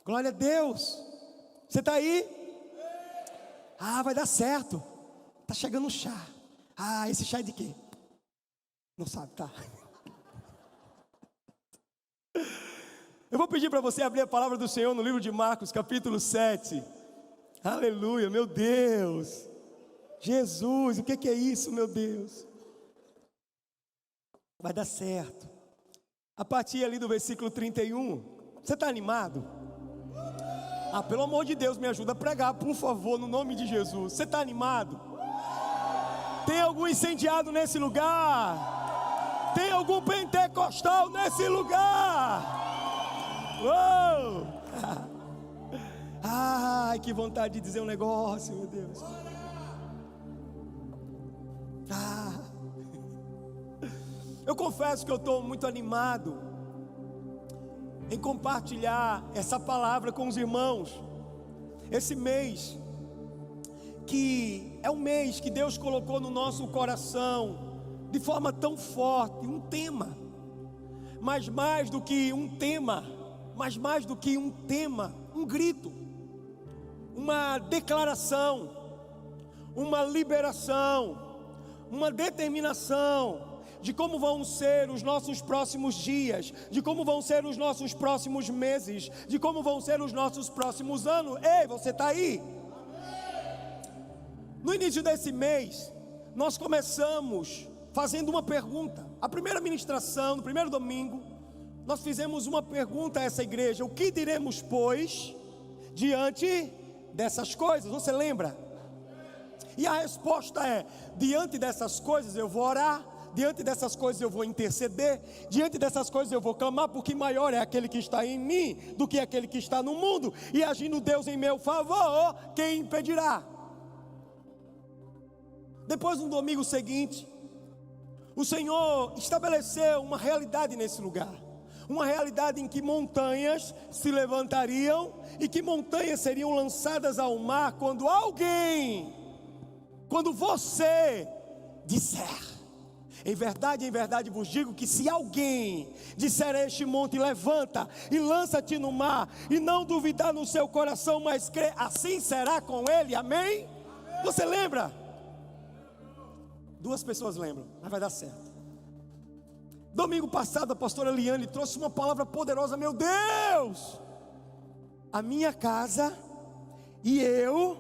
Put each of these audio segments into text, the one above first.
Glória a Deus. Você está aí? Ah, vai dar certo. Está chegando um chá. Ah, esse chá é de quê? Não sabe, tá? Eu vou pedir para você abrir a palavra do Senhor no livro de Marcos, capítulo 7. Aleluia, meu Deus. Jesus, o que é isso, meu Deus? Vai dar certo. A partir ali do versículo 31. Você está animado? Ah, pelo amor de Deus, me ajuda a pregar, por favor, no nome de Jesus. Você está animado? Tem algum incendiado nesse lugar? Tem algum pentecostal nesse lugar? Uou! Ai, que vontade de dizer um negócio, meu Deus. Eu confesso que eu estou muito animado em compartilhar essa palavra com os irmãos. Esse mês, que é um mês que Deus colocou no nosso coração de forma tão forte, um tema. Mas mais do que um tema, um grito, uma declaração, uma liberação, uma determinação de como vão ser os nossos próximos dias, de como vão ser os nossos próximos meses, de como vão ser os nossos próximos anos. Ei, você está aí? No início desse mês, nós começamos fazendo uma pergunta. A primeira ministração, no primeiro domingo, nós fizemos uma pergunta a essa igreja: o que diremos, pois, diante dessas coisas? Você lembra? E a resposta é: diante dessas coisas eu vou orar, diante dessas coisas eu vou interceder, diante dessas coisas eu vou clamar, porque maior é aquele que está em mim do que aquele que está no mundo, e agindo Deus em meu favor, quem impedirá? Depois, no domingo seguinte, o Senhor estabeleceu uma realidade nesse lugar, uma realidade em que montanhas se levantariam e que montanhas seriam lançadas ao mar quando você disser: em verdade vos digo que se alguém disser a este monte: levanta e lança-te no mar, e não duvidar no seu coração, mas crer, assim será com ele. Amém? Você lembra? Duas pessoas lembram, mas vai dar certo. Domingo passado a pastora Eliane trouxe uma palavra poderosa. Meu Deus! A minha casa e eu.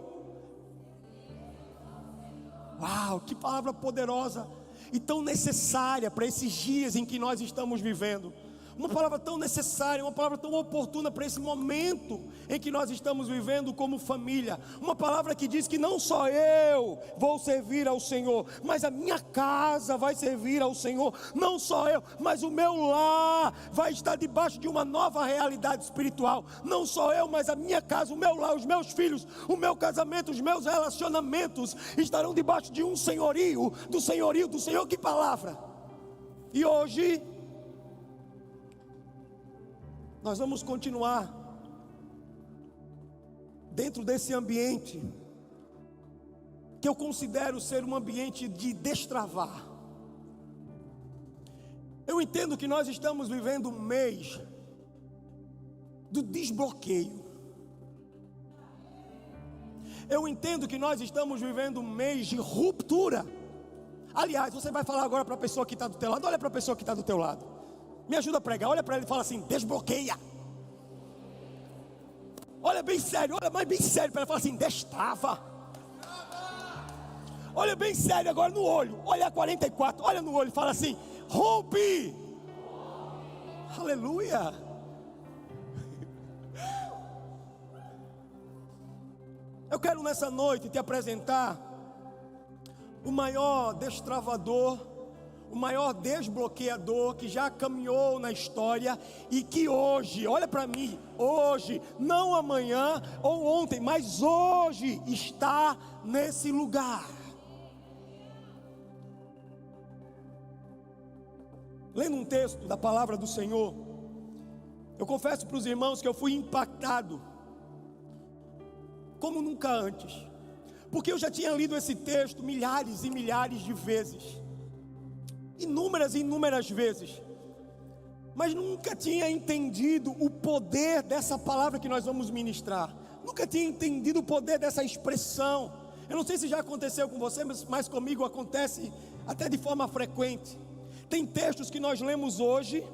Uau, que palavra poderosa e tão necessária para esses dias em que nós estamos vivendo. Uma palavra tão necessária, uma palavra tão oportuna para esse momento em que nós estamos vivendo como família. Uma palavra que diz que não só eu vou servir ao Senhor, mas a minha casa vai servir ao Senhor. Não só eu, mas o meu lar vai estar debaixo de uma nova realidade espiritual. Não só eu, mas a minha casa, o meu lar, os meus filhos, o meu casamento, os meus relacionamentos estarão debaixo de um senhorio do Senhor. Que palavra! E hoje nós vamos continuar dentro desse ambiente que eu considero ser um ambiente de destravar. Eu entendo que nós estamos vivendo um mês do desbloqueio. Eu entendo que nós estamos vivendo um mês de ruptura. Aliás, você vai falar agora para a pessoa que está do teu lado. Olha para a pessoa que está do teu lado. Me ajuda a pregar, olha para ele e fala assim: desbloqueia. Olha bem sério, olha mais bem sério para ele, fala assim: destrava. Olha bem sério agora no olho, olha a 44, olha no olho e fala assim: rompe. Aleluia. Eu quero nessa noite te apresentar o maior destravador, o maior desbloqueador que já caminhou na história e que hoje, olha para mim, hoje, não amanhã ou ontem, mas hoje está nesse lugar. Lendo um texto da palavra do Senhor, eu confesso para os irmãos que eu fui impactado como nunca antes, porque eu já tinha lido esse texto milhares e milhares de vezes, inúmeras e inúmeras vezes, mas nunca tinha entendido o poder dessa palavra que nós vamos ministrar. Nunca tinha entendido o poder dessa expressão. Eu não sei se já aconteceu com você, mas comigo acontece até de forma frequente. Tem textos que nós lemos hoje,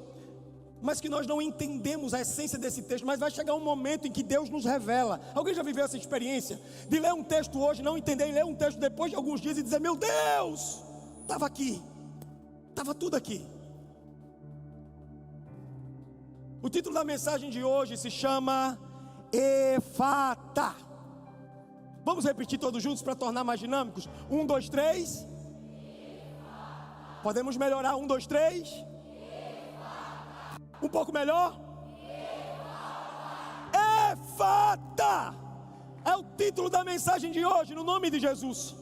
mas que nós não entendemos a essência desse texto. Mas vai chegar um momento em que Deus nos revela. Alguém já viveu essa experiência? De ler um texto hoje, não entender, e ler um texto depois de alguns dias e dizer: meu Deus, estava aqui, estava tudo aqui. O título da mensagem de hoje se chama Efata. Vamos repetir todos juntos para tornar mais dinâmicos? 1, 2, 3. Podemos melhorar? 1, 2, 3. Um pouco melhor? Efata é o título da mensagem de hoje, no nome de Jesus.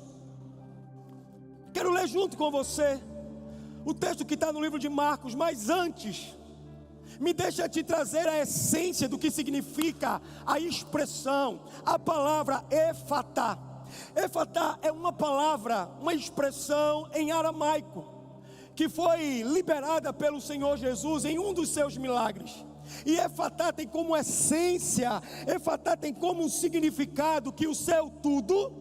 Quero ler junto com você o texto que está no livro de Marcos, mas antes, me deixa te trazer a essência do que significa a expressão, a palavra Efata. Efata é uma palavra, uma expressão em aramaico, que foi liberada pelo Senhor Jesus em um dos seus milagres. E Efata tem como essência, Efata tem como significado que o seu tudo,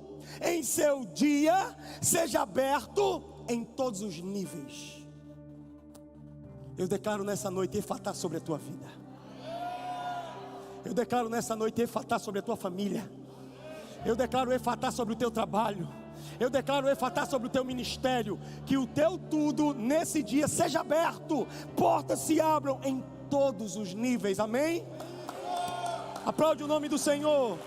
em seu dia, seja aberto em todos os níveis. Eu declaro nessa noite Efata sobre a tua vida. Eu declaro nessa noite Efata sobre a tua família. Eu declaro Efata sobre o teu trabalho. Eu declaro Efata sobre o teu ministério. Que o teu tudo nesse dia seja aberto. Portas se abram em todos os níveis. Amém? Aplaude o nome do Senhor.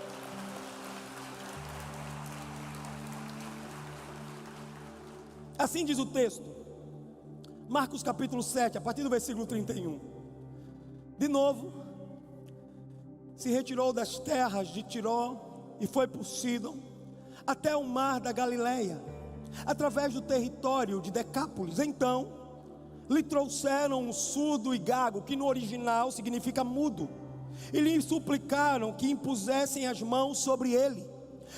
Assim diz o texto. Marcos capítulo 7, a partir do versículo 31. De novo, se retirou das terras de Tiró e foi por Sidom até o mar da Galileia, através do território de Decápolis. Então lhe trouxeram um surdo e gago, que no original significa mudo, e lhe suplicaram que impusessem as mãos sobre ele.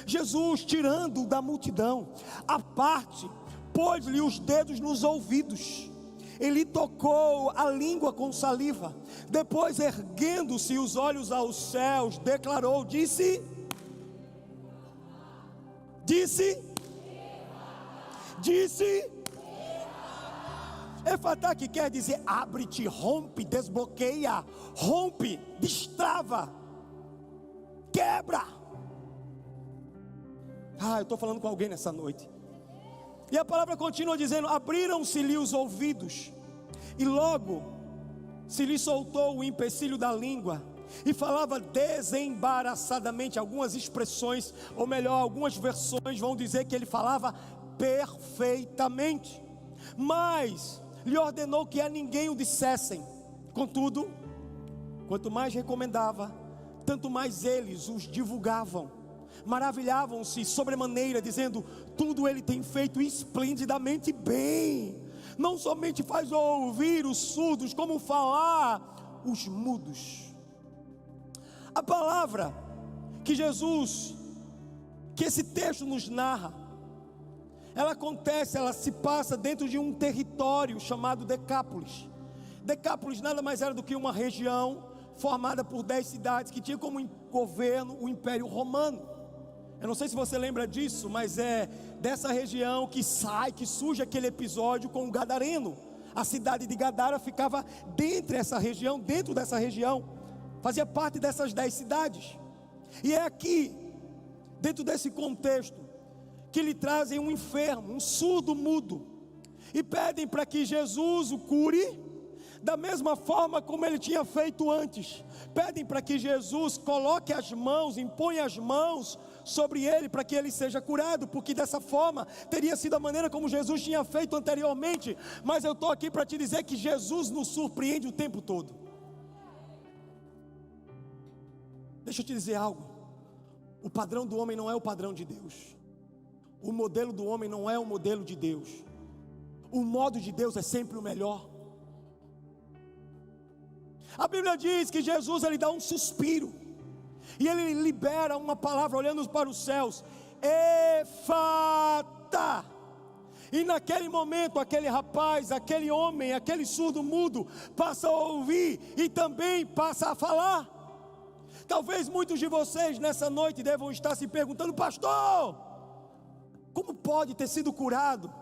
Jesus, tirando-o da multidão à parte, pôs-lhe os dedos nos ouvidos. Ele tocou a língua com saliva. Depois, erguendo-se os olhos aos céus, declarou, disse, Efata, que quer dizer abre-te, rompe, desbloqueia, rompe, destrava, quebra. Eu estou falando com alguém nessa noite. E a palavra continua dizendo: abriram-se-lhe os ouvidos, e logo se lhe soltou o empecilho da língua, e falava desembaraçadamente. Algumas expressões, ou melhor, algumas versões vão dizer que ele falava perfeitamente, mas lhe ordenou que a ninguém o dissessem. Contudo, quanto mais recomendava, tanto mais eles os divulgavam. Maravilhavam-se sobremaneira, dizendo: tudo ele tem feito esplendidamente bem. Não somente faz ouvir os surdos, como falar os mudos. A palavra que esse texto nos narra, ela se passa dentro de um território chamado Decápolis. Decápolis nada mais era do que uma região formada por 10 cidades, que tinha como governo o Império Romano. Eu não sei se você lembra disso, mas é dessa região que surge aquele episódio com o Gadareno. A cidade de Gadara ficava dentro dessa região, fazia parte dessas 10 cidades. E é aqui, dentro desse contexto, que lhe trazem um enfermo, um surdo mudo, e pedem para que Jesus o cure, da mesma forma como ele tinha feito antes. Pedem para que Jesus coloque as mãos, imponha as mãos sobre ele, para que ele seja curado, porque dessa forma teria sido a maneira como Jesus tinha feito anteriormente. Mas eu estou aqui para te dizer que Jesus nos surpreende o tempo todo. Deixa eu te dizer algo: o padrão do homem não é o padrão de Deus. O modelo do homem não é o modelo de Deus. O modo de Deus é sempre o melhor. A Bíblia diz que Jesus, ele dá um suspiro, e ele libera uma palavra olhando para os céus: Efata. E naquele momento, aquele rapaz, aquele homem, aquele surdo mudo, passa a ouvir e também passa a falar. Talvez muitos de vocês nessa noite devam estar se perguntando: pastor, como pode ter sido curado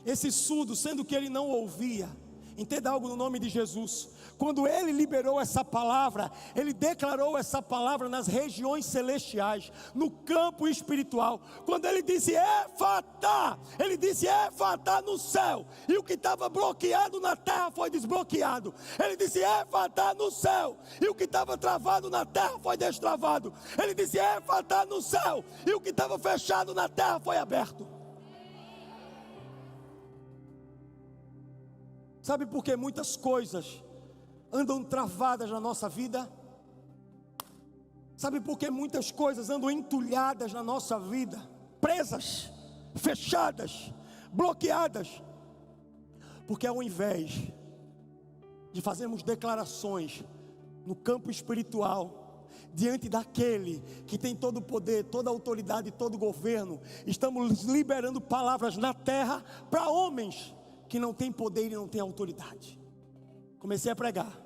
esse surdo, sendo que ele não ouvia? Entenda algo no nome de Jesus. Quando ele liberou essa palavra, ele declarou essa palavra nas regiões celestiais, no campo espiritual. Quando ele disse Efatá, ele disse Efatá no céu, e o que estava bloqueado na terra foi desbloqueado. Ele disse Efatá no céu, e o que estava travado na terra foi destravado. Ele disse Efatá no céu, e o que estava fechado na terra foi aberto. Sabe por que muitas coisas andam travadas na nossa vida? Sabe por que muitas coisas andam entulhadas na nossa vida? Presas, fechadas, bloqueadas? Porque ao invés de fazermos declarações no campo espiritual, diante daquele que tem todo o poder, toda a autoridade, todo o governo, estamos liberando palavras na terra para homens que não tem poder e não tem autoridade. Comecei a pregar.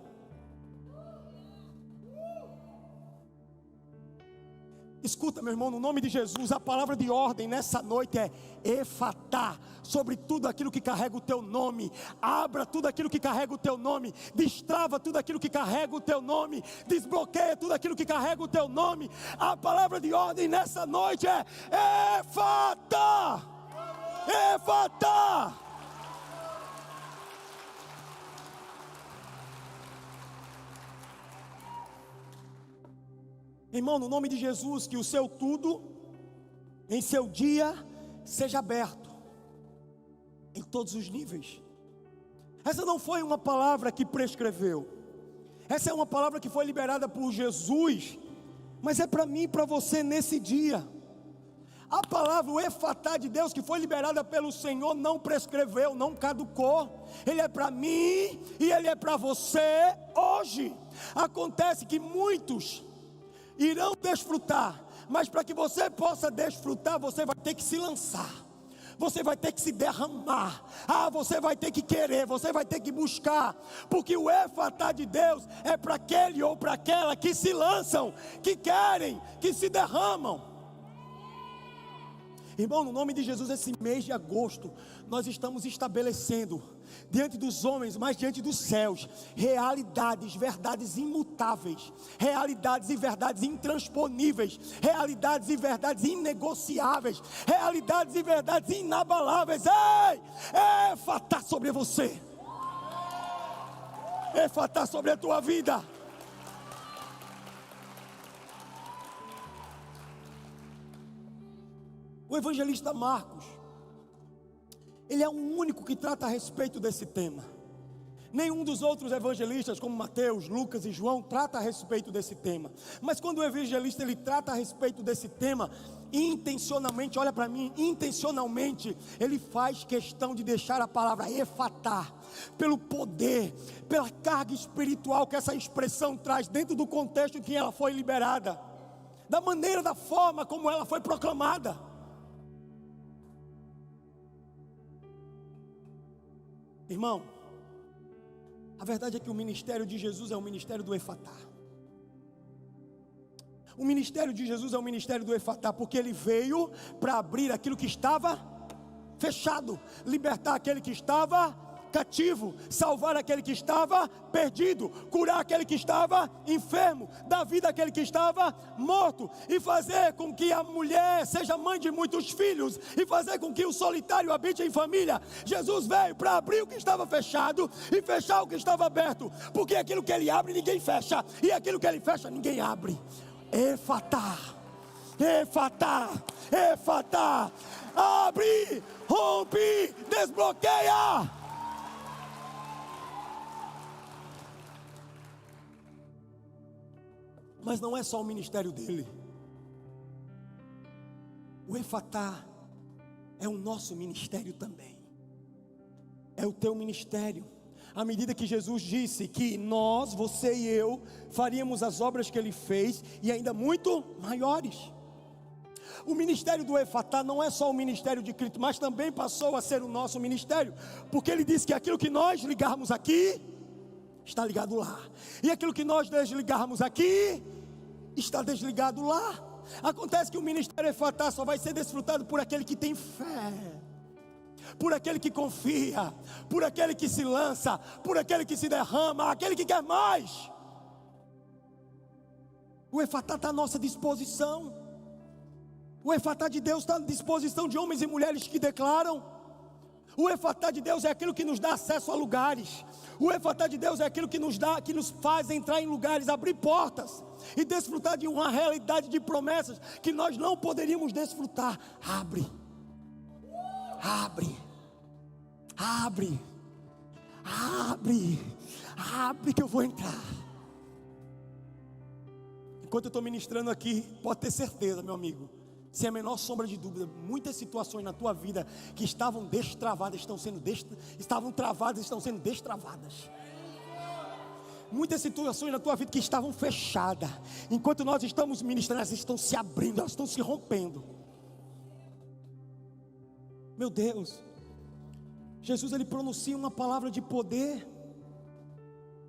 Escuta, meu irmão, no nome de Jesus, a palavra de ordem nessa noite é Efatá, sobre tudo aquilo que carrega o teu nome. Abra tudo aquilo que carrega o teu nome, destrava tudo aquilo que carrega o teu nome, desbloqueia tudo aquilo que carrega o teu nome. A palavra de ordem nessa noite é Efatá, Efatá. Irmão, no nome de Jesus, que o seu tudo, em seu dia, seja aberto, em todos os níveis. Essa não foi uma palavra que prescreveu, essa é uma palavra que foi liberada por Jesus, mas é para mim e para você nesse dia. A palavra, o Efatá de Deus que foi liberada pelo Senhor, não prescreveu, não caducou. Ele é para mim e ele é para você hoje. Acontece que muitos irão desfrutar, mas para que você possa desfrutar, você vai ter que se lançar, você vai ter que se derramar, você vai ter que querer, você vai ter que buscar, porque o Efatá de Deus é para aquele ou para aquela que se lançam, que querem, que se derramam. Irmão, no nome de Jesus, esse mês de agosto, nós estamos estabelecendo, diante dos homens, mas diante dos céus, realidades, verdades imutáveis, realidades e verdades intransponíveis, realidades e verdades inegociáveis, realidades e verdades inabaláveis. Ei, Efatá sobre você, Efatá sobre a tua vida. O evangelista Marcos, ele é o único que trata a respeito desse tema. Nenhum dos outros evangelistas, como Mateus, Lucas e João, trata a respeito desse tema. Mas quando o evangelista ele trata a respeito desse tema, intencionalmente, olha para mim, intencionalmente, ele faz questão de deixar a palavra Efatá, pelo poder, pela carga espiritual que essa expressão traz dentro do contexto em que ela foi liberada, da maneira, da forma como ela foi proclamada. Irmão, a verdade é que o ministério de Jesus é o ministério do Efatá. O ministério de Jesus é o ministério do Efatá, porque ele veio para abrir aquilo que estava fechado, libertar aquele que estava cativo, salvar aquele que estava perdido, curar aquele que estava enfermo, dar vida àquele que estava morto, e fazer com que a mulher seja mãe de muitos filhos, e fazer com que o solitário habite em família. Jesus veio para abrir o que estava fechado e fechar o que estava aberto, porque aquilo que ele abre ninguém fecha, e aquilo que ele fecha ninguém abre. Efatá, Efatá, Efatá, abre, rompe, desbloqueia. Mas não é só o ministério dele. O Efatá é o nosso ministério também. É o teu ministério. À medida que Jesus disse que nós, você e eu, faríamos as obras que ele fez e ainda muito maiores. O ministério do Efatá não é só o ministério de Cristo, mas também passou a ser o nosso ministério, porque ele disse que aquilo que nós ligarmos aqui, está ligado lá, e aquilo que nós desligarmos aqui, está desligado lá. Acontece que o ministério Efatá só vai ser desfrutado por aquele que tem fé, por aquele que confia, por aquele que se lança, por aquele que se derrama, aquele que quer mais. O Efatá está à nossa disposição. O Efatá de Deus está à disposição de homens e mulheres que declaram. O Efatá de Deus é aquilo que nos dá acesso a lugares. O Efatá de Deus é aquilo que nos faz entrar em lugares, abrir portas e desfrutar de uma realidade de promessas que nós não poderíamos desfrutar. Abre, abre, abre, abre, abre que eu vou entrar. Enquanto eu estou ministrando aqui, pode ter certeza, meu amigo, sem a menor sombra de dúvida, muitas situações na tua vida que estavam destravadas estavam travadas, estão sendo destravadas. Muitas situações na tua vida que estavam fechadas, enquanto nós estamos ministrando, elas estão se abrindo, elas estão se rompendo. Meu Deus, Jesus, ele pronuncia uma palavra de poder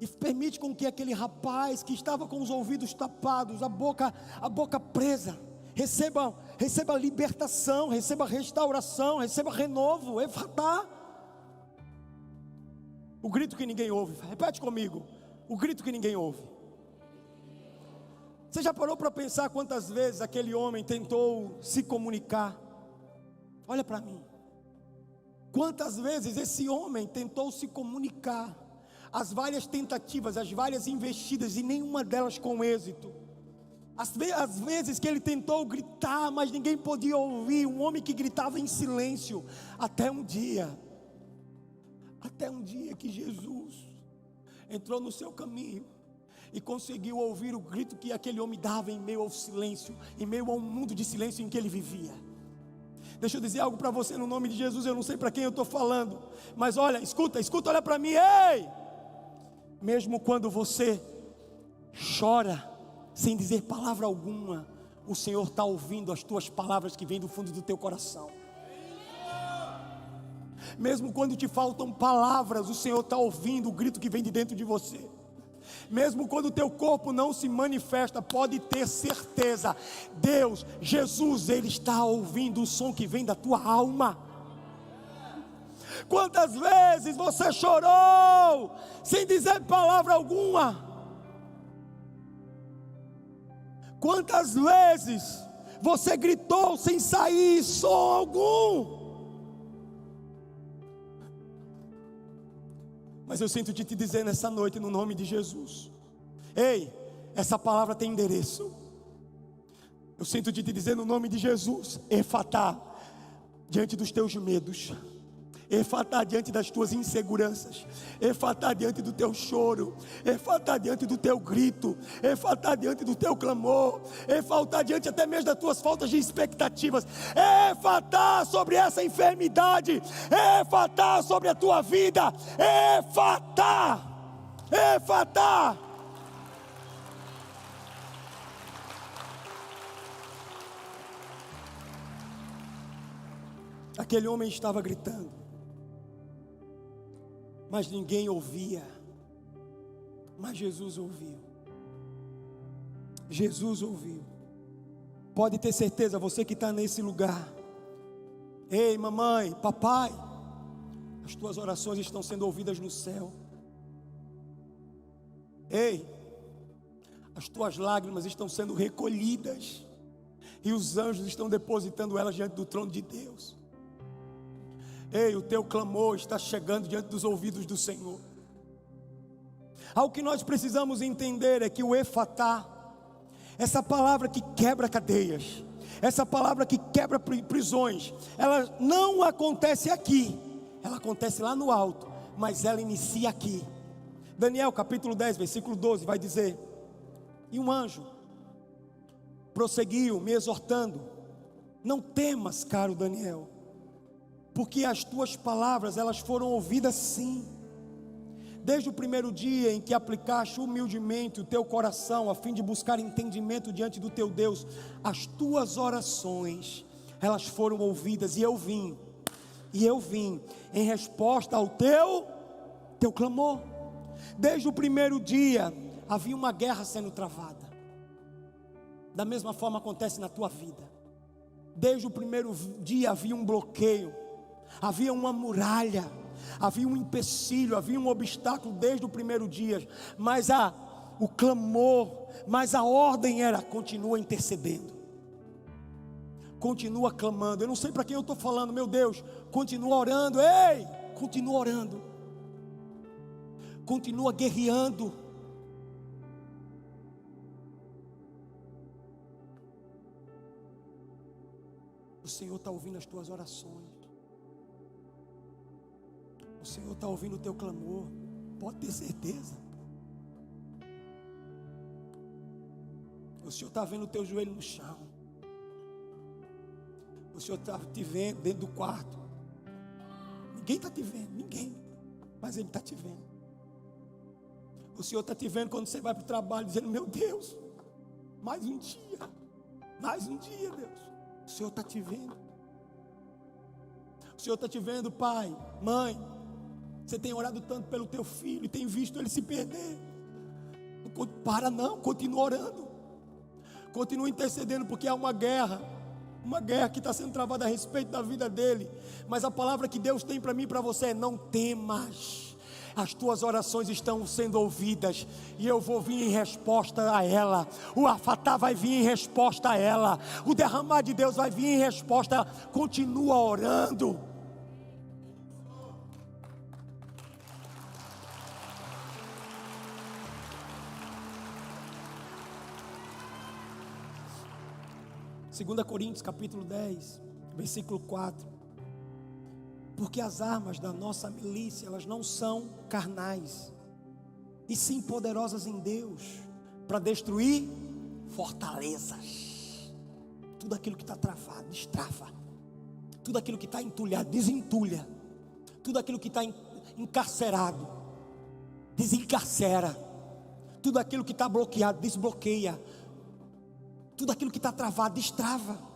e permite com que aquele rapaz que estava com os ouvidos tapados, a boca presa, receba libertação, receba restauração, receba renovo. Efatá. O grito que ninguém ouve. Repete comigo. O grito que ninguém ouve. Você já parou para pensar quantas vezes aquele homem tentou se comunicar? Olha para mim. Quantas vezes esse homem tentou se comunicar? As várias tentativas, as várias investidas, e nenhuma delas com êxito. Às vezes que ele tentou gritar, mas ninguém podia ouvir. Um homem que gritava em silêncio. Até um dia que Jesus entrou no seu caminho e conseguiu ouvir o grito que aquele homem dava em meio ao silêncio, em meio ao mundo de silêncio em que ele vivia. Deixa eu dizer algo para você no nome de Jesus. Eu não sei para quem eu estou falando, mas olha, escuta, olha para mim. Ei! Mesmo quando você chora sem dizer palavra alguma, o Senhor está ouvindo as tuas palavras que vêm do fundo do teu coração. Mesmo quando te faltam palavras, o Senhor está ouvindo o grito que vem de dentro de você. Mesmo quando o teu corpo não se manifesta, pode ter certeza, Deus, Jesus, Ele está ouvindo o som que vem da tua alma. Quantas vezes você chorou sem dizer palavra alguma? Quantas vezes você gritou sem sair som algum? Mas eu sinto de te dizer nessa noite, no nome de Jesus, ei, essa palavra tem endereço. Eu sinto de te dizer no nome de Jesus, Efatá, diante dos teus medos, Efatá diante das tuas inseguranças, Efatá diante do teu choro, Efatá diante do teu grito, Efatá diante do teu clamor, Efatá diante até mesmo das tuas faltas de expectativas, Efatá sobre essa enfermidade, Efatá sobre a tua vida, Efatá, Efatá. Aquele homem estava gritando, mas ninguém ouvia. Mas Jesus ouviu. Jesus ouviu. Pode ter certeza, você que está nesse lugar. Ei, mamãe, papai, as tuas orações estão sendo ouvidas no céu. Ei, as tuas lágrimas estão sendo recolhidas, e os anjos estão depositando elas diante do trono de Deus. Ei, o teu clamor está chegando diante dos ouvidos do Senhor. Algo que nós precisamos entender é que o Efatá, essa palavra que quebra cadeias, essa palavra que quebra prisões, ela não acontece aqui, ela acontece lá no alto, mas ela inicia aqui. Daniel capítulo 10, versículo 12 vai dizer: e um anjo prosseguiu me exortando: não temas, caro Daniel, porque as tuas palavras elas foram ouvidas sim. Desde o primeiro dia em que aplicaste humildemente o teu coração, a fim de buscar entendimento diante do teu Deus, as tuas orações, elas foram ouvidas, e eu vim em resposta ao teu clamor. Desde o primeiro dia, havia uma guerra sendo travada. Da mesma forma acontece na tua vida. Desde o primeiro dia havia um bloqueio, havia uma muralha, havia um empecilho, havia um obstáculo desde o primeiro dia. Mas o clamor, mas a ordem era: continua intercedendo, continua clamando. Eu não sei para quem eu estou falando, meu Deus, continua orando, ei, continua orando, continua guerreando. O Senhor está ouvindo as tuas orações, o Senhor está ouvindo o teu clamor, pode ter certeza. O Senhor está vendo o teu joelho no chão, o Senhor está te vendo dentro do quarto. Ninguém está te vendo, ninguém, mas Ele está te vendo. O Senhor está te vendo quando você vai para o trabalho, dizendo: meu Deus, mais um dia, Deus. O Senhor está te vendo. O Senhor está te vendo, pai, mãe. Você tem orado tanto pelo teu filho e tem visto ele se perder. Não para não, continua orando, continua intercedendo, porque há uma guerra que está sendo travada a respeito da vida dele. Mas a palavra que Deus tem para mim e para você é: não temas. As tuas orações estão sendo ouvidas, e eu vou vir em resposta a ela. O afatá vai vir em resposta a ela. O derramar de Deus vai vir em resposta a ela. Continua orando. Segunda Coríntios capítulo 10, versículo 4. Porque as armas da nossa milícia, elas não são carnais, e sim poderosas em Deus, para destruir fortalezas. Tudo aquilo que está travado, destrava. Tudo aquilo que está entulhado, desentulha. Tudo aquilo que está encarcerado, desencarcera. Tudo aquilo que está bloqueado, desbloqueia. Tudo aquilo que está travado, destrava.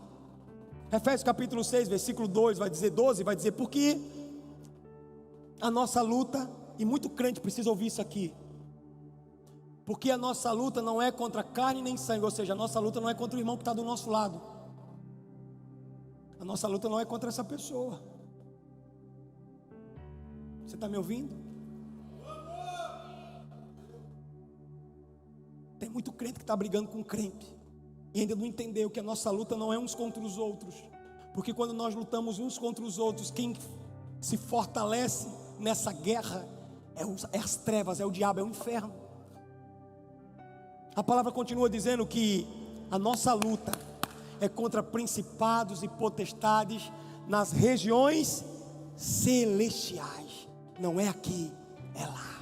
Efésios capítulo 6, versículo 2, vai dizer 12, vai dizer: porque a nossa luta, e muito crente precisa ouvir isso aqui, porque a nossa luta não é contra carne nem sangue, ou seja, a nossa luta não é contra o irmão que está do nosso lado, a nossa luta não é contra essa pessoa. Você está me ouvindo? Tem muito crente que está brigando com crente, e ainda não entendeu que a nossa luta não é uns contra os outros. Porque quando nós lutamos uns contra os outros, quem se fortalece nessa guerra é as trevas, é o diabo, é o inferno. A palavra continua dizendo que a nossa luta é contra principados e potestades nas regiões celestiais. Não é aqui, é lá.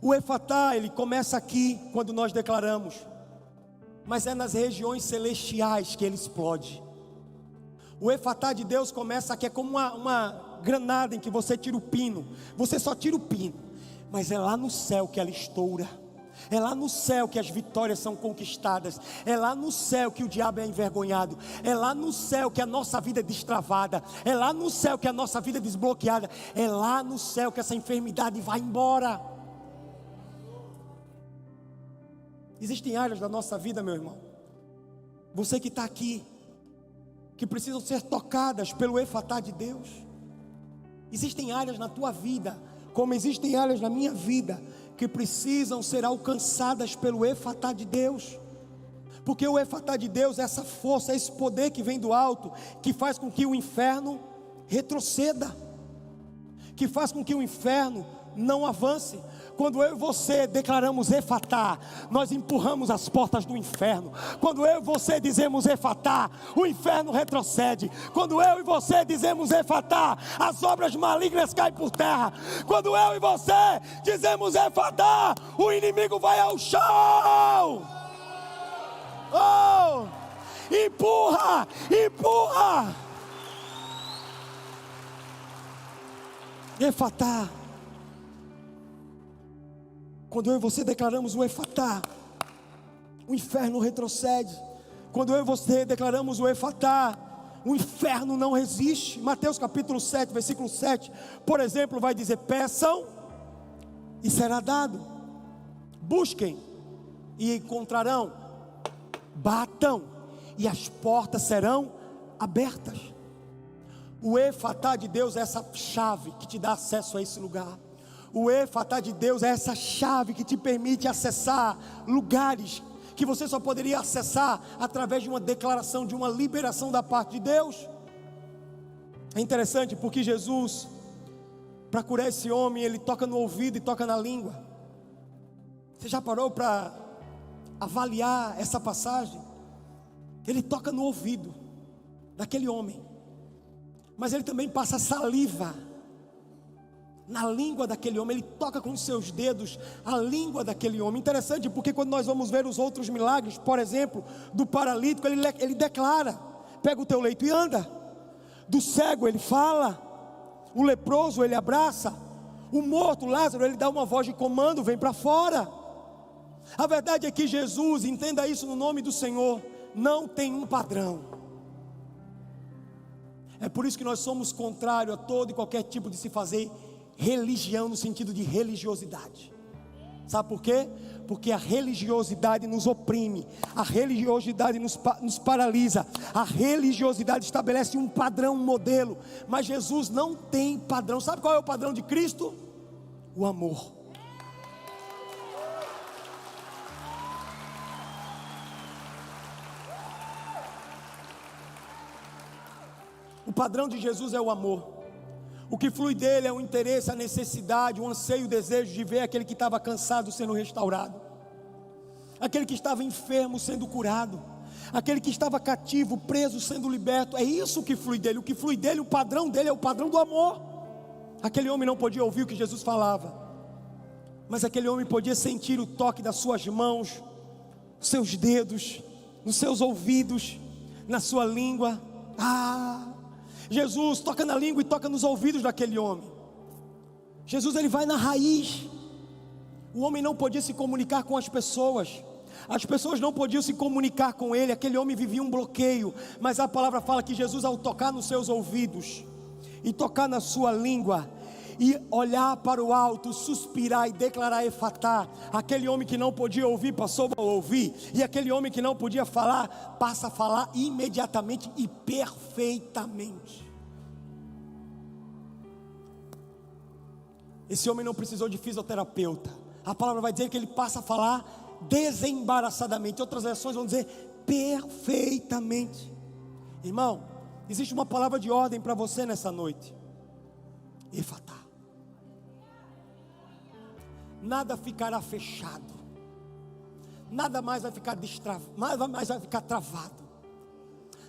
O efatá, ele começa aqui, quando nós declaramos, mas é nas regiões celestiais que ele explode. O efatá de Deus começa aqui, é como uma granada em que você tira o pino. Você só tira o pino, mas é lá no céu que ela estoura. É lá no céu que as vitórias são conquistadas. É lá no céu que o diabo é envergonhado. É lá no céu que a nossa vida é destravada. É lá no céu que a nossa vida é desbloqueada. É lá no céu que essa enfermidade vai embora. Existem áreas da nossa vida, meu irmão, você que está aqui, que precisam ser tocadas pelo efatá de Deus. Existem áreas na tua vida, como existem áreas na minha vida, que precisam ser alcançadas pelo efatá de Deus. Porque o efatá de Deus é essa força, é esse poder que vem do alto, que faz com que o inferno retroceda, que faz com que o inferno não avance. Quando eu e você declaramos efatá, nós empurramos as portas do inferno. Quando eu e você dizemos efatá, o inferno retrocede. Quando eu e você dizemos efatá, as obras malignas caem por terra. Quando eu e você dizemos efatá, o inimigo vai ao chão. Oh! Empurra! Empurra! Efatá. Quando eu e você declaramos o Efatá, o inferno retrocede. Quando eu e você declaramos o Efatá, o inferno não resiste. Mateus capítulo 7, versículo 7, por exemplo, vai dizer: peçam e será dado, busquem e encontrarão, batam e as portas serão abertas. O Efatá de Deus é essa chave que te dá acesso a esse lugar. O Efatá de Deus é essa chave que te permite acessar lugares que você só poderia acessar através de uma declaração, de uma liberação da parte de Deus. É interessante porque Jesus, para curar esse homem, ele toca no ouvido e toca na língua. Você já parou para avaliar essa passagem? Ele toca no ouvido daquele homem, mas ele também passa saliva na língua daquele homem. Ele toca com os seus dedos a língua daquele homem. Interessante porque quando nós vamos ver os outros milagres, por exemplo, do paralítico, ele declara: pega o teu leito e anda. Do cego ele fala, o leproso ele abraça, o morto Lázaro ele dá uma voz de comando: vem para fora. A verdade é que Jesus, entenda isso no nome do Senhor, não tem um padrão. É por isso que nós somos contrários a todo e qualquer tipo de se fazer religião no sentido de religiosidade. Sabe por quê? Porque a religiosidade nos oprime, a religiosidade nos paralisa, a religiosidade estabelece um padrão, um modelo, mas Jesus não tem padrão. Sabe qual é o padrão de Cristo? O amor. O padrão de Jesus é o amor. O que flui dele é o interesse, a necessidade, o anseio, o desejo de ver aquele que estava cansado sendo restaurado, aquele que estava enfermo sendo curado, aquele que estava cativo, preso, sendo liberto. É isso que flui dele. O que flui dele, o padrão dele é o padrão do amor. Aquele homem não podia ouvir o que Jesus falava, mas aquele homem podia sentir o toque das suas mãos, seus dedos, nos seus ouvidos, na sua língua. Jesus toca na língua e toca nos ouvidos daquele homem. Jesus ele vai na raiz. O homem não podia se comunicar com as pessoas não podiam se comunicar com ele. Aquele homem vivia um bloqueio, mas a palavra fala que Jesus, ao tocar nos seus ouvidos e tocar na sua língua e olhar para o alto, suspirar e declarar Efatá, aquele homem que não podia ouvir passou a ouvir, e aquele homem que não podia falar passa a falar imediatamente e perfeitamente. Esse homem não precisou de fisioterapeuta. A palavra vai dizer que ele passa a falar desembaraçadamente. Outras versões vão dizer perfeitamente. Irmão, existe uma palavra de ordem para você nessa noite: Efatá. Nada ficará fechado, nada mais vai ficar nada mais vai ficar travado,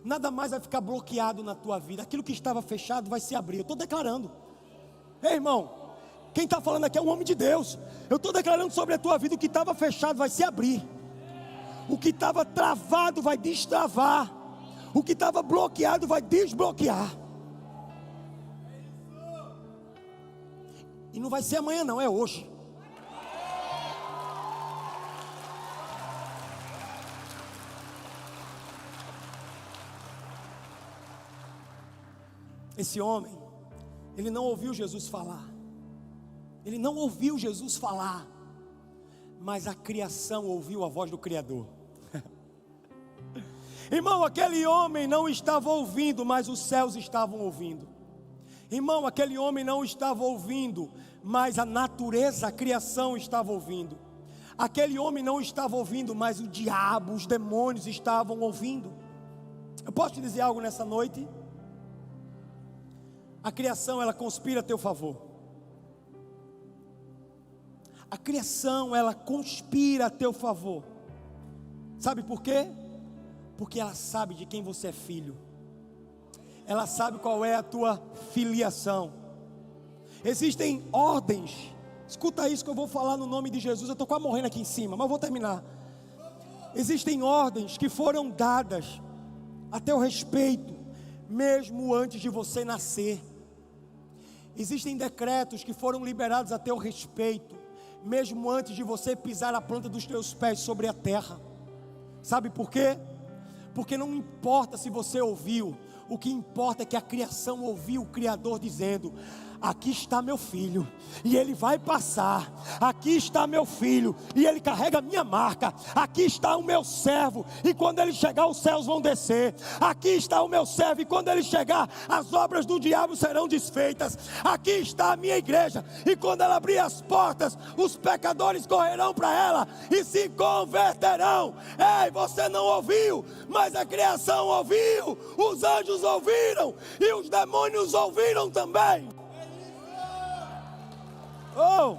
nada mais vai ficar bloqueado na tua vida. Aquilo que estava fechado vai se abrir. Eu estou declarando. Ei, irmão, quem está falando aqui é um homem de Deus. Eu estou declarando sobre a tua vida: o que estava fechado vai se abrir, o que estava travado vai destravar, o que estava bloqueado vai desbloquear. E não vai ser amanhã não, é hoje. Esse homem, ele não ouviu Jesus falar. Ele não ouviu Jesus falar, mas a criação ouviu a voz do Criador. Irmão, aquele homem não estava ouvindo, mas os céus estavam ouvindo. Irmão, aquele homem não estava ouvindo, mas a natureza, a criação estava ouvindo. Aquele homem não estava ouvindo, mas o diabo, os demônios estavam ouvindo. Eu posso te dizer algo nessa noite? A criação, ela conspira a teu favor. A criação, ela conspira a teu favor. Sabe por quê? Porque ela sabe de quem você é filho. Ela sabe qual é a tua filiação. Existem ordens. Escuta isso que eu vou falar no nome de Jesus. Eu estou quase morrendo aqui em cima, mas vou terminar. Existem ordens que foram dadas a teu respeito, mesmo antes de você nascer. Existem decretos que foram liberados a teu respeito, mesmo antes de você pisar a planta dos teus pés sobre a terra. Sabe por quê? Porque não importa se você ouviu, o que importa é que a criação ouviu o Criador dizendo: aqui está meu filho, e ele vai passar. Aqui está meu filho, e ele carrega a minha marca. Aqui está o meu servo, e quando ele chegar, os céus vão descer. Aqui está o meu servo, e quando ele chegar, as obras do diabo serão desfeitas. Aqui está a minha igreja, e quando ela abrir as portas, os pecadores correrão para ela e se converterão. Ei, você não ouviu, mas a criação ouviu, os anjos ouviram, e os demônios ouviram também. Oh!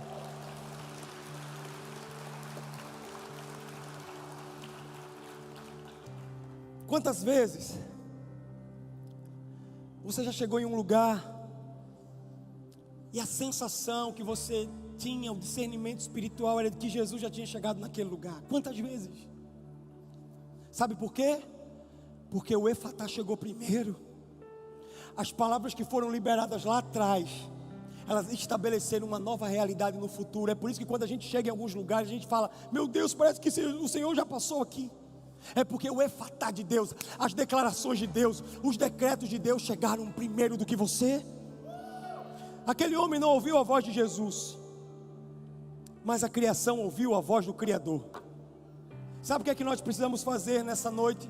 Quantas vezes você já chegou em um lugar e a sensação que você tinha, o discernimento espiritual era de que Jesus já tinha chegado naquele lugar? Quantas vezes? Sabe por quê? Porque o Efatá chegou primeiro. As palavras que foram liberadas lá atrás, elas estabeleceram uma nova realidade no futuro. É por isso que quando a gente chega em alguns lugares, a gente fala: meu Deus, parece que o Senhor já passou aqui. É porque o Efatá de Deus, as declarações de Deus, os decretos de Deus chegaram primeiro do que você. Aquele homem não ouviu a voz de Jesus, mas a criação ouviu a voz do Criador. Sabe o que é que nós precisamos fazer nessa noite?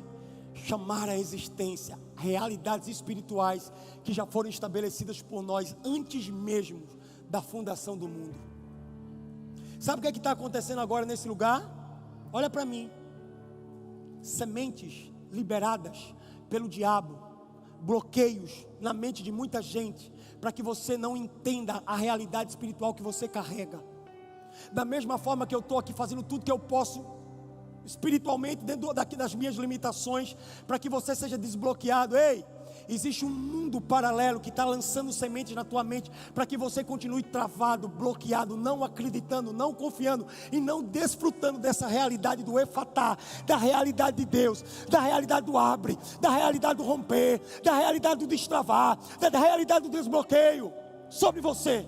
Chamar à existência realidades espirituais que já foram estabelecidas por nós antes mesmo da fundação do mundo. Sabe o que é que está acontecendo agora nesse lugar? Olha para mim. Sementes liberadas pelo diabo, bloqueios na mente de muita gente, para que você não entenda a realidade espiritual que você carrega. Da mesma forma que eu estou aqui fazendo tudo que eu posso espiritualmente, dentro das minhas limitações, para que você seja desbloqueado. Ei, existe um mundo paralelo que está lançando sementes na tua mente, para que você continue travado, bloqueado, não acreditando, não confiando e não desfrutando dessa realidade do Efatá, da realidade de Deus, da realidade do abre, da realidade do romper, da realidade do destravar, da realidade do desbloqueio sobre você.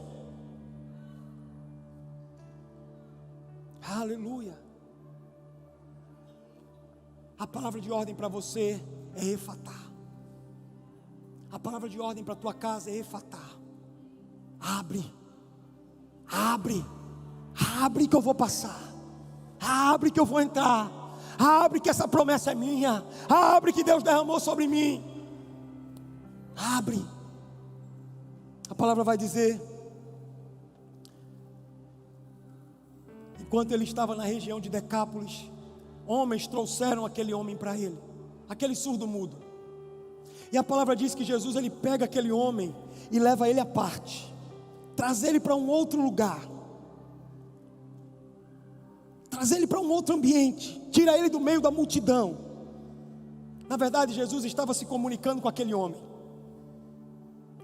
Aleluia. A palavra de ordem para você é Efatá. A palavra de ordem para a tua casa é Efatá. Abre, abre, abre que eu vou passar. Abre que eu vou entrar. Abre que essa promessa é minha. Abre que Deus derramou sobre mim. Abre. A palavra vai dizer: enquanto ele estava na região de Decápolis, homens trouxeram aquele homem para ele, aquele surdo mudo. E a palavra diz que Jesus, ele pega aquele homem e leva ele à parte, traz ele para um outro lugar, traz ele para um outro ambiente, tira ele do meio da multidão. Na verdade, Jesus estava se comunicando com aquele homem.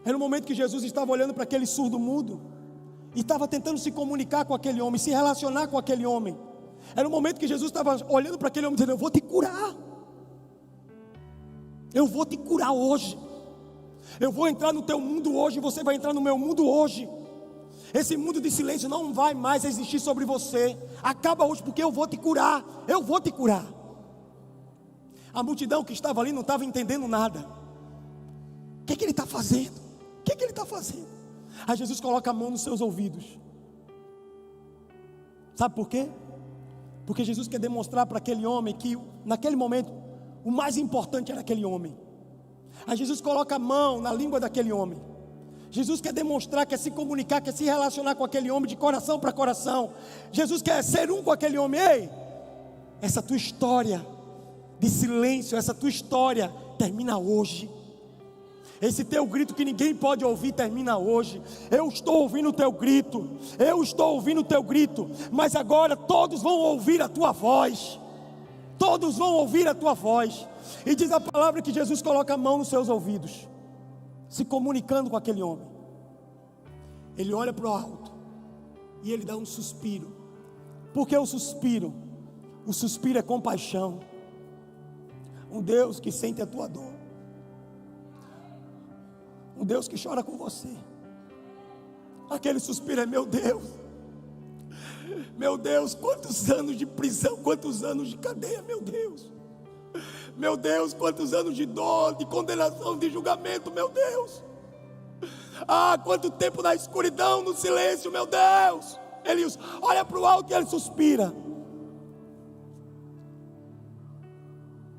Era o momento que Jesus estava olhando para aquele surdo mudo e estava tentando se comunicar com aquele homem, se relacionar com aquele homem. Era o momento que Jesus estava olhando para aquele homem dizendo: eu vou te curar. Eu vou te curar hoje. Eu vou entrar no teu mundo hoje, você vai entrar no meu mundo hoje. Esse mundo de silêncio não vai mais existir sobre você. Acaba hoje, porque eu vou te curar. Eu vou te curar. A multidão que estava ali não estava entendendo nada. O que ele está fazendo? O que ele está fazendo? Aí Jesus coloca a mão nos seus ouvidos. Sabe por quê? Porque Jesus quer demonstrar para aquele homem que naquele momento o mais importante era aquele homem. Aí Jesus coloca a mão na língua daquele homem. Jesus quer demonstrar, quer se comunicar, quer se relacionar com aquele homem de coração para coração. Jesus quer ser um com aquele homem. Ei, essa tua história de silêncio, essa tua história termina hoje. Esse teu grito que ninguém pode ouvir termina hoje. Eu estou ouvindo o teu grito. Eu estou ouvindo o teu grito. Mas agora todos vão ouvir a tua voz. Todos vão ouvir a tua voz. E diz a palavra que Jesus coloca a mão nos seus ouvidos, se comunicando com aquele homem. Ele olha para o alto e ele dá um suspiro. Por que o suspiro? O suspiro é compaixão. Um Deus que sente a tua dor. Um Deus que chora com você. Aquele suspiro é: meu Deus, quantos anos de prisão, quantos anos de cadeia, meu Deus, quantos anos de dor, de condenação, de julgamento, meu Deus. Quanto tempo na escuridão, no silêncio, meu Deus. Ele olha para o alto e ele suspira.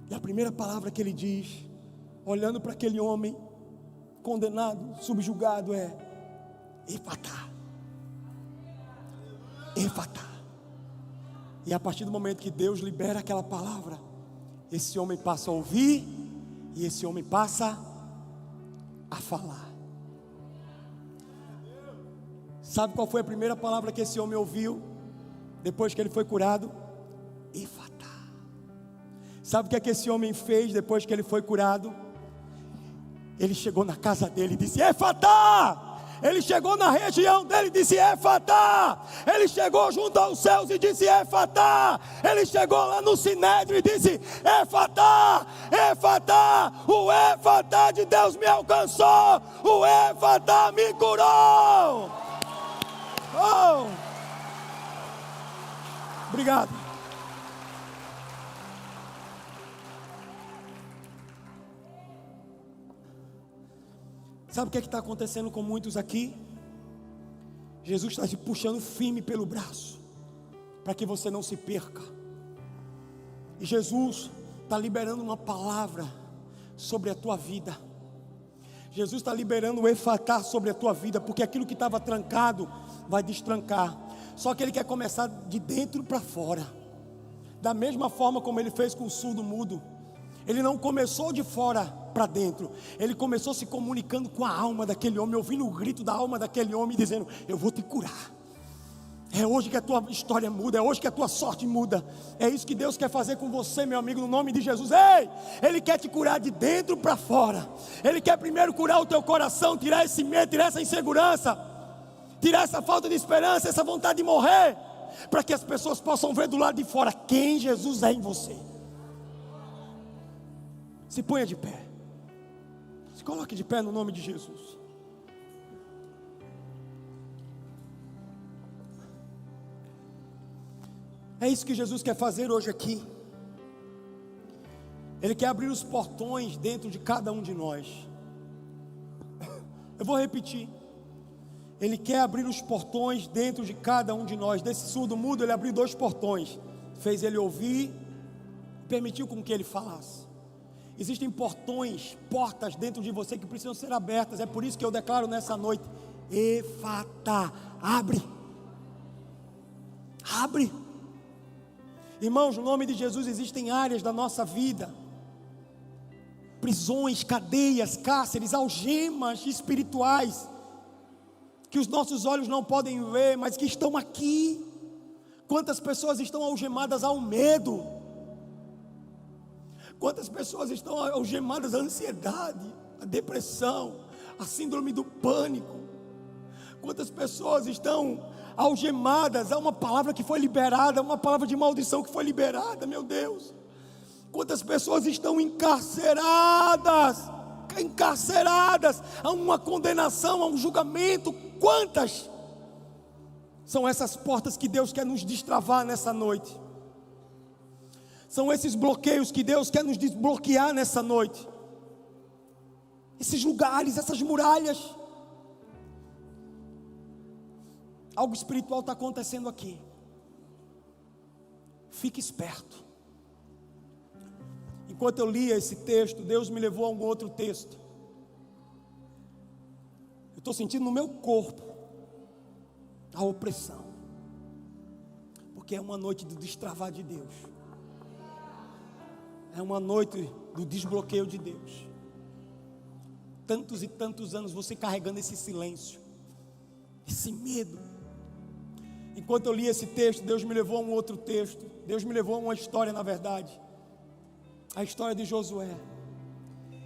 E a primeira palavra que ele diz, olhando para aquele homem condenado, subjugado, é: Efatá. Efatá. E a partir do momento que Deus libera aquela palavra, esse homem passa a ouvir e esse homem passa a falar. Sabe qual foi a primeira palavra que esse homem ouviu depois que ele foi curado? Efatá. Sabe o que é que esse homem fez depois que ele foi curado? Ele chegou na casa dele e disse: Efatá! Ele chegou na região dele e disse: Efatá! Ele chegou junto aos céus e disse: Efatá! Ele chegou lá no Sinédrio e disse: Efatá! Efatá! O Efatá de Deus me alcançou! O Efatá me curou! Oh! Obrigado. Sabe o que está acontecendo com muitos aqui? Jesus está te puxando firme pelo braço, para que você não se perca. E Jesus está liberando uma palavra sobre a tua vida. Jesus está liberando o Efatá sobre a tua vida, porque aquilo que estava trancado vai destrancar. Só que Ele quer começar de dentro para fora, da mesma forma como Ele fez com o surdo mudo. Ele não começou de fora para dentro, Ele começou se comunicando com a alma daquele homem, ouvindo o grito da alma daquele homem, dizendo: eu vou te curar. É hoje que a tua história muda, é hoje que a tua sorte muda. É isso que Deus quer fazer com você, meu amigo, no nome de Jesus. Ei, Ele quer te curar de dentro para fora. Ele quer primeiro curar o teu coração, tirar esse medo, tirar essa insegurança, tirar essa falta de esperança, essa vontade de morrer, para que as pessoas possam ver do lado de fora quem Jesus é em você. Se ponha de pé. Se coloque de pé no nome de Jesus. É isso que Jesus quer fazer hoje aqui. Ele quer abrir os portões dentro de cada um de nós. Eu vou repetir. Ele quer abrir os portões dentro de cada um de nós. Desse surdo mudo, Ele abriu 2 portões. Fez ele ouvir, permitiu com que ele falasse. Existem portões, portas dentro de você que precisam ser abertas. É por isso que eu declaro nessa noite: Efatá, abre. Abre. Irmãos, no nome de Jesus, existem áreas da nossa vida, prisões, cadeias, cárceres, algemas espirituais, que os nossos olhos não podem ver, mas que estão aqui. Quantas pessoas estão algemadas ao medo? Quantas pessoas estão algemadas à ansiedade, à depressão, à síndrome do pânico? Quantas pessoas estão algemadas a uma palavra que foi liberada, uma palavra de maldição que foi liberada, meu Deus? Quantas pessoas estão encarceradas a uma condenação, a um julgamento? Quantas? São essas portas que Deus quer nos destravar nessa noite. São esses bloqueios que Deus quer nos desbloquear nessa noite. Esses lugares, essas muralhas. Algo espiritual está acontecendo aqui. Fique esperto. Enquanto eu lia esse texto, Deus me levou a um outro texto. Eu estou sentindo no meu corpo a opressão, porque é uma noite do destravar de Deus. É uma noite do desbloqueio de Deus. Tantos e tantos anos você carregando esse silêncio, esse medo. Enquanto eu li esse texto, Deus me levou a um outro texto. Deus me levou a uma história, na verdade, a história de Josué.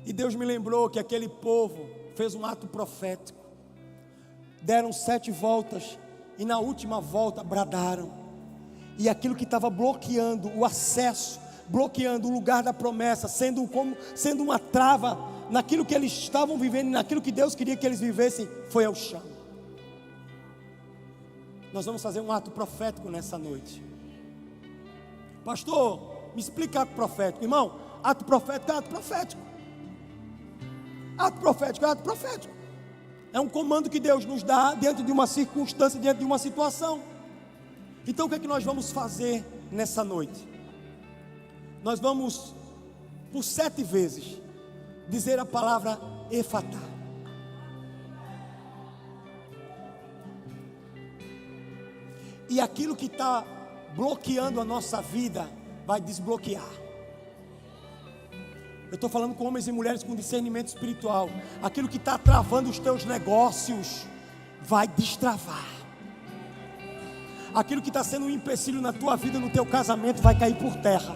E Deus me lembrou que aquele povo fez um ato profético. Deram 7 voltas e na última volta bradaram. E aquilo que estava bloqueando o acesso, bloqueando o lugar da promessa, sendo uma trava naquilo que eles estavam vivendo, naquilo que Deus queria que eles vivessem, foi ao chão. nós vamos fazer um ato profético nessa noite. Pastor, me explica ato profético. Irmão, ato profético é ato profético. Ato profético é ato profético. É um comando que Deus nos dá diante de uma circunstância, diante de uma situação. Então o que é que nós vamos fazer nessa noite? Nós vamos, por 7 vezes, dizer a palavra Efatá. E aquilo que está bloqueando a nossa vida vai desbloquear. Eu estou falando com homens e mulheres com discernimento espiritual. Aquilo que está travando os teus negócios vai destravar. Aquilo que está sendo um empecilho na tua vida, no teu casamento, vai cair por terra.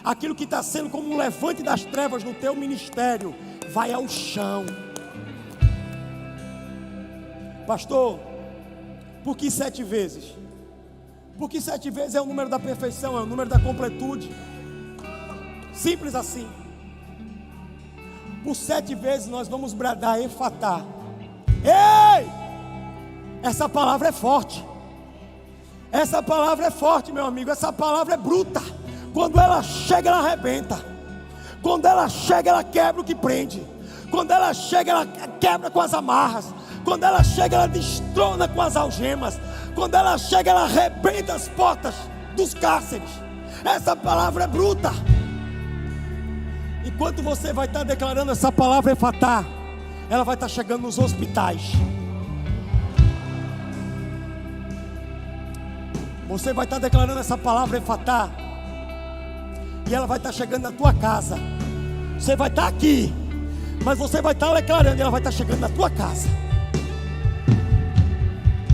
Aquilo que está sendo como um levante das trevas no teu ministério vai ao chão. Pastor, por que 7 vezes? Porque 7 vezes é o número da perfeição, é o número da completude. Simples assim. Por 7 vezes nós vamos bradar Efatá. Ei! Essa palavra é forte. Essa palavra é forte, meu amigo. Essa palavra é bruta. Quando ela chega, ela arrebenta. Quando ela chega, ela quebra o que prende. Quando ela chega, ela quebra com as amarras. Quando ela chega, ela destrona com as algemas. Quando ela chega, ela arrebenta as portas dos cárceres. Essa palavra é bruta. Enquanto você vai estar declarando essa palavra Efatá, ela vai estar chegando nos hospitais. Você vai estar declarando essa palavra Efatá, e ela vai estar chegando na tua casa. Você vai estar aqui, mas você vai estar declarando, e ela vai estar chegando na tua casa.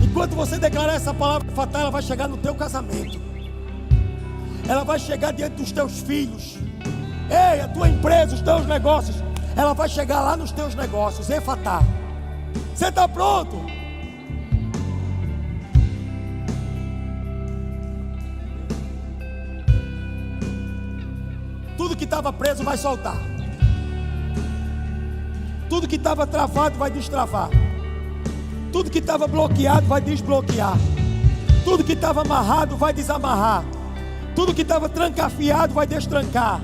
Enquanto você declarar essa palavra Efatá, ela vai chegar no teu casamento. Ela vai chegar diante dos teus filhos. Ei, a tua empresa, os teus negócios, ela vai chegar lá nos teus negócios. Efatá. Você está pronto? Tudo que estava preso vai soltar. Tudo que estava travado vai destravar. Tudo que estava bloqueado vai desbloquear. Tudo que estava amarrado vai desamarrar. Tudo que estava trancafiado vai destrancar.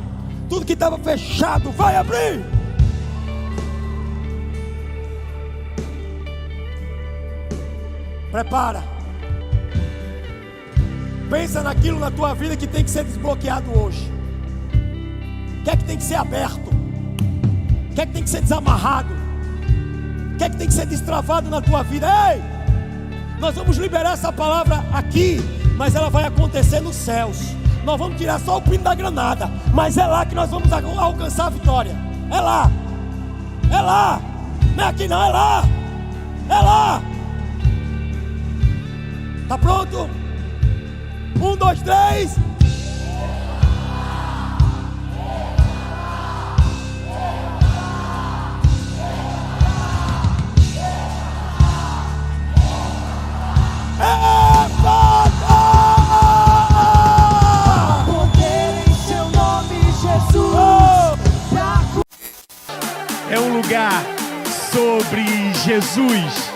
Tudo que estava fechado vai abrir. Prepara. Pensa naquilo na tua vida que tem que ser desbloqueado hoje. O que é que tem que ser aberto? O que é que tem que ser desamarrado? O que é que tem que ser destravado na tua vida? Ei! Nós vamos liberar essa palavra aqui, mas ela vai acontecer nos céus. Nós vamos tirar só o pino da granada, mas é lá que nós vamos alcançar a vitória. É lá. É lá. Não é aqui não, é lá. É lá. Tá pronto? 1, 2, 3. É um lugar sobre Jesus.